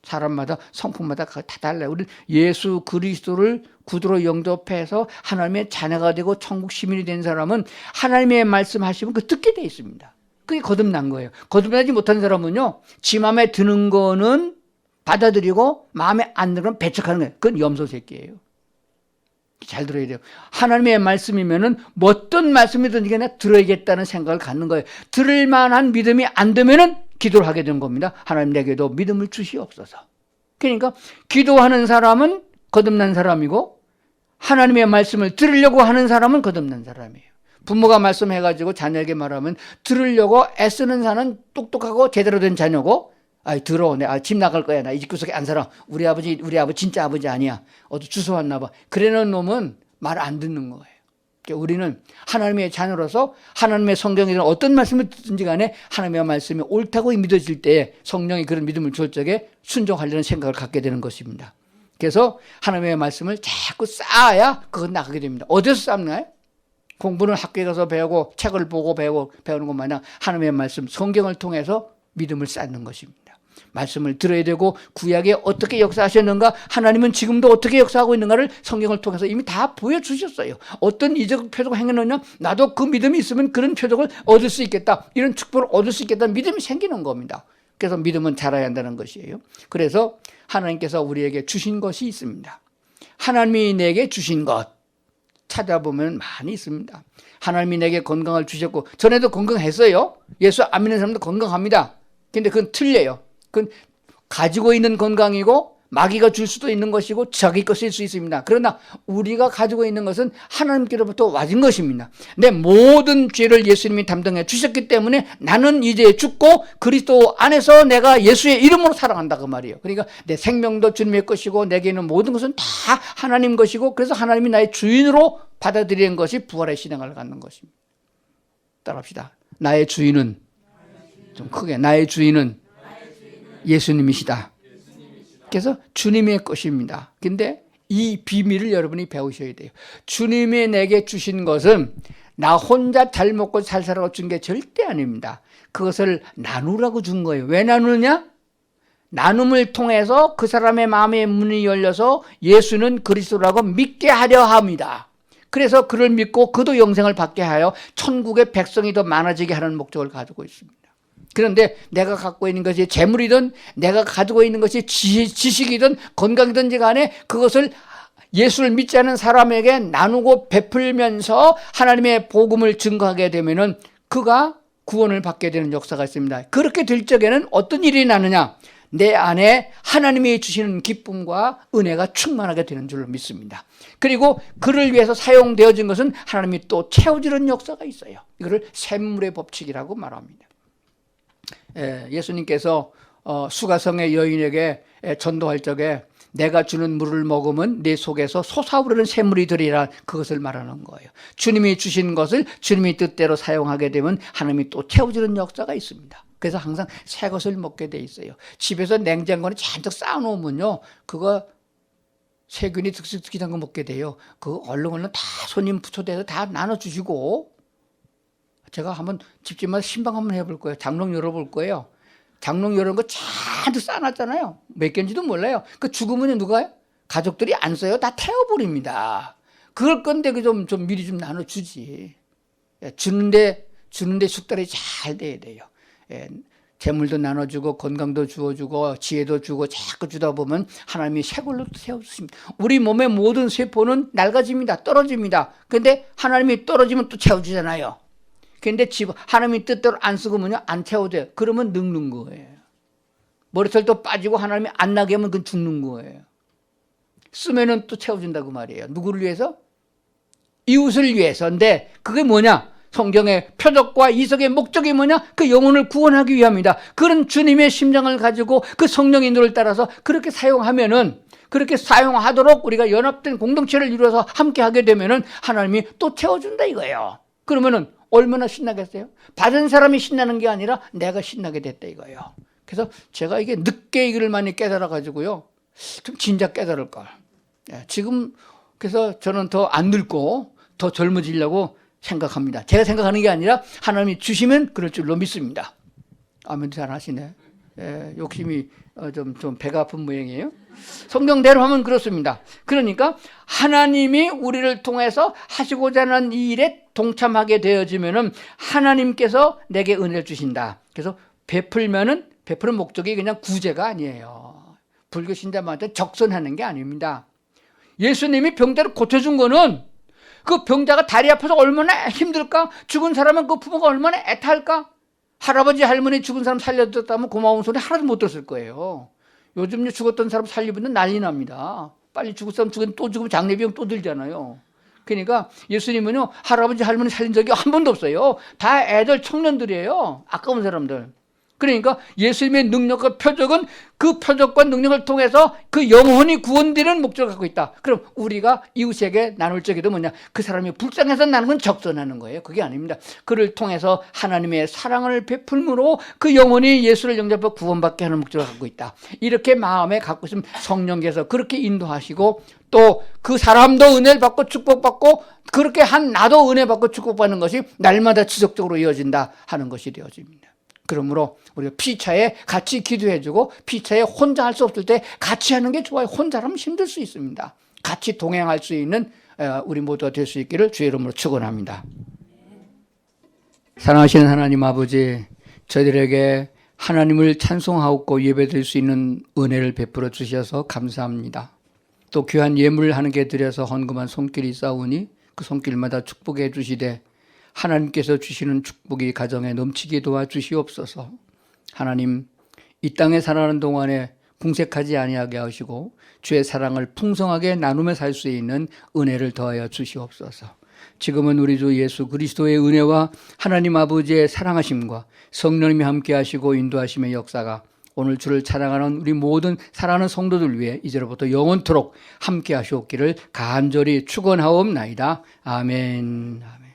사람마다 성품마다 다 달라요. 우리 예수 그리스도를 구주로 영접해서 하나님의 자녀가 되고 천국 시민이 된 사람은 하나님의 말씀하시면 그 듣게 돼 있습니다. 그게 거듭난 거예요. 거듭나지 못한 사람은요, 지 마음에 드는 거는 받아들이고 마음에 안 드는 건 배척하는 거예요. 그건 염소 새끼예요. 잘 들어야 돼요. 하나님의 말씀이면은 어떤 말씀이든지 그냥 들어야겠다는 생각을 갖는 거예요. 들을 만한 믿음이 안 되면은 기도를 하게 되는 겁니다. 하나님 내게도 믿음을 주시옵소서. 그러니까 기도하는 사람은 거듭난 사람이고 하나님의 말씀을 들으려고 하는 사람은 거듭난 사람이에요. 부모가 말씀해가지고 자녀에게 말하면 들으려고 애쓰는 사람은 똑똑하고 제대로 된 자녀고 들어. 집 나갈 거야. 나 이 집 구석에 안 살아. 우리 아버지 진짜 아버지 아니야. 어디 주소 왔나 봐. 그러는 놈은 말 안 듣는 거예요. 우리는 하나님의 자녀로서 하나님의 성경에는 어떤 말씀을 듣든지 간에 하나님의 말씀이 옳다고 믿어질 때 성령이 그런 믿음을 줄 적에 순종하려는 생각을 갖게 되는 것입니다. 그래서 하나님의 말씀을 자꾸 쌓아야 그건 나가게 됩니다. 어디서 쌓나요? 공부는 학교에 가서 배우고 책을 보고 배우는 것 마냥 하나님의 말씀 성경을 통해서 믿음을 쌓는 것입니다. 말씀을 들어야 되고 구약에 어떻게 역사하셨는가, 하나님은 지금도 어떻게 역사하고 있는가를 성경을 통해서 이미 다 보여주셨어요. 어떤 이적 표적을 행해놓냐, 나도 그 믿음이 있으면 그런 표적을 얻을 수 있겠다, 이런 축복을 얻을 수 있겠다는 믿음이 생기는 겁니다. 그래서 믿음은 자라야 한다는 것이에요. 그래서 하나님께서 우리에게 주신 것이 있습니다. 하나님이 내게 주신 것 찾아보면 많이 있습니다. 하나님이 내게 건강을 주셨고, 전에도 건강했어요. 예수 안 믿는 사람도 건강합니다. 근데 그건 틀려요. 그건 가지고 있는 건강이고 마귀가 줄 수도 있는 것이고 자기 것일 수 있습니다. 그러나 우리가 가지고 있는 것은 하나님께로부터 와진 것입니다. 내 모든 죄를 예수님이 담당해 주셨기 때문에 나는 이제 죽고 그리스도 안에서 내가 예수의 이름으로 살아간다 그 말이에요. 그러니까 내 생명도 주님의 것이고 내게 있는 모든 것은 다 하나님 것이고, 그래서 하나님이 나의 주인으로 받아들이는 것이 부활의 신앙을 갖는 것입니다. 따라합시다. 나의 주인은, 좀 크게, 나의 주인은 예수님이시다. 그래서 주님의 것입니다. 근데 이 비밀을 여러분이 배우셔야 돼요. 주님이 내게 주신 것은 나 혼자 잘 먹고 잘 살라고 준 게 절대 아닙니다. 그것을 나누라고 준 거예요. 왜 나누느냐? 나눔을 통해서 그 사람의 마음의 문이 열려서 예수는 그리스도라고 믿게 하려 합니다. 그래서 그를 믿고 그도 영생을 받게 하여 천국의 백성이 더 많아지게 하는 목적을 가지고 있습니다. 그런데 내가 갖고 있는 것이 재물이든 내가 가지고 있는 것이 지식이든 건강이든지 간에 그것을 예수를 믿지 않은 사람에게 나누고 베풀면서 하나님의 복음을 증거하게 되면은 그가 구원을 받게 되는 역사가 있습니다. 그렇게 될 적에는 어떤 일이 나느냐? 내 안에 하나님이 주시는 기쁨과 은혜가 충만하게 되는 줄로 믿습니다. 그리고 그를 위해서 사용되어진 것은 하나님이 또 채워주는 역사가 있어요. 이거를 샘물의 법칙이라고 말합니다. 예수님께서 수가성의 여인에게 전도할 적에 내가 주는 물을 먹으면 내 속에서 솟아오르는 샘물이 되리라, 그것을 말하는 거예요. 주님이 주신 것을 주님이 뜻대로 사용하게 되면 하나님이 또 채워주는 역사가 있습니다. 그래서 항상 새 것을 먹게 돼 있어요. 집에서 냉장고에 잔뜩 쌓아놓으면요, 그거 세균이 득식득식한 거 먹게 돼요. 그거 얼른 다 손님 초대해서 다 나눠주시고, 제가 한번 집집마다 신방 한번 해볼 거예요. 장롱 열어볼 거예요. 장롱 열은 거 잔뜩 쌓아놨잖아요. 몇 개인지도 몰라요. 그 죽으면 누가요? 가족들이 안 써요. 다 태워버립니다. 그럴 건데 좀 미리 좀 나눠주지. 주는데 숙달이 잘 돼야 돼요. 재물도 나눠주고 건강도 주어주고 지혜도 주고 자꾸 주다 보면 하나님이 새걸로 세워주십니다. 우리 몸의 모든 세포는 낡아집니다. 떨어집니다. 근데 하나님이 떨어지면 또 채워주잖아요. 근데 하나님이 뜻대로 안 쓰고 안 채워져요. 그러면 늙는 거예요. 머리털도 빠지고 하나님이 안 나게 하면 그건 죽는 거예요. 쓰면은 또 채워준다고 말이에요. 누구를 위해서? 이웃을 위해서인데 그게 뭐냐? 성경의 표적과 이석의 목적이 뭐냐? 그 영혼을 구원하기 위함이다. 그런 주님의 심장을 가지고 그 성령 인도를 따라서 그렇게 사용하면은, 그렇게 사용하도록 우리가 연합된 공동체를 이루어서 함께 하게 되면은 하나님이 또 채워준다 이거예요. 그러면은 얼마나 신나겠어요? 받은 사람이 신나는 게 아니라 내가 신나게 됐다 이거예요. 그래서 제가 이게 늦게 이걸 많이 깨달아가지고요, 좀 진작 깨달을걸. 지금 그래서 저는 더 안 늙고 더 젊어지려고 생각합니다. 제가 생각하는 게 아니라 하나님이 주시면 그럴 줄로 믿습니다. 아멘, 잘 하시네. 욕심이 좀 배가 아픈 모양이에요. 성경대로 하면 그렇습니다. 그러니까 하나님이 우리를 통해서 하시고자 하는 이 일에 동참하게 되어지면은 하나님께서 내게 은혜를 주신다. 그래서 베풀면은, 베푸는 목적이 그냥 구제가 아니에요. 불교 신자한테 적선하는 게 아닙니다. 예수님이 병자를 고쳐준 거는 그 병자가 다리 아파서 얼마나 힘들까? 죽은 사람은 그 부모가 얼마나 애타할까? 할아버지 할머니 죽은 사람 살려줬다면 고마운 소리 하나도 못 들었을 거예요. 요즘 죽었던 사람 살리면 난리 납니다. 빨리 죽을 사람 죽으면 또 죽으면 장례비용 또 들잖아요. 그러니까 예수님은요, 할아버지 할머니 살린 적이 한 번도 없어요. 다 애들 청년들이에요. 아까운 사람들. 그러니까 예수님의 능력과 표적은 그 표적과 능력을 통해서 그 영혼이 구원되는 목적을 갖고 있다. 그럼 우리가 이웃에게 나눌 적에도 뭐냐? 그 사람이 불쌍해서 나는 건 적선하는 거예요. 그게 아닙니다. 그를 통해서 하나님의 사랑을 베풀므로 그 영혼이 예수를 영접하고 구원받게 하는 목적을 갖고 있다. 이렇게 마음에 갖고 있으면 성령께서 그렇게 인도하시고, 또 그 사람도 은혜를 받고 축복받고, 그렇게 한 나도 은혜 받고 축복받는 것이 날마다 지속적으로 이어진다 하는 것이 되어집니다. 그러므로 우리가 피차에 같이 기도해주고 피차에 혼자 할 수 없을 때 같이 하는 게 좋아요. 혼자라면 힘들 수 있습니다. 같이 동행할 수 있는 우리 모두가 될 수 있기를 주의 이름으로 축원합니다. 사랑하시는 하나님 아버지, 저희들에게 하나님을 찬송하고 예배드릴 수 있는 은혜를 베풀어 주셔서 감사합니다. 또 귀한 예물을 하나님께 드려서 헌금한 손길이 있사오니 그 손길마다 축복해 주시되 하나님께서 주시는 축복이 가정에 넘치게 도와주시옵소서. 하나님, 이 땅에 살아가는 동안에 궁색하지 아니하게 하시고 주의 사랑을 풍성하게 나누며 살 수 있는 은혜를 더하여 주시옵소서. 지금은 우리 주 예수 그리스도의 은혜와 하나님 아버지의 사랑하심과 성령님이 함께 하시고 인도하심의 역사가 오늘 주를 찬양하는 우리 모든 사랑하는 성도들 위해 이제로부터 영원토록 함께 하시옵기를 간절히 축원하옵나이다. 아멘. 아멘.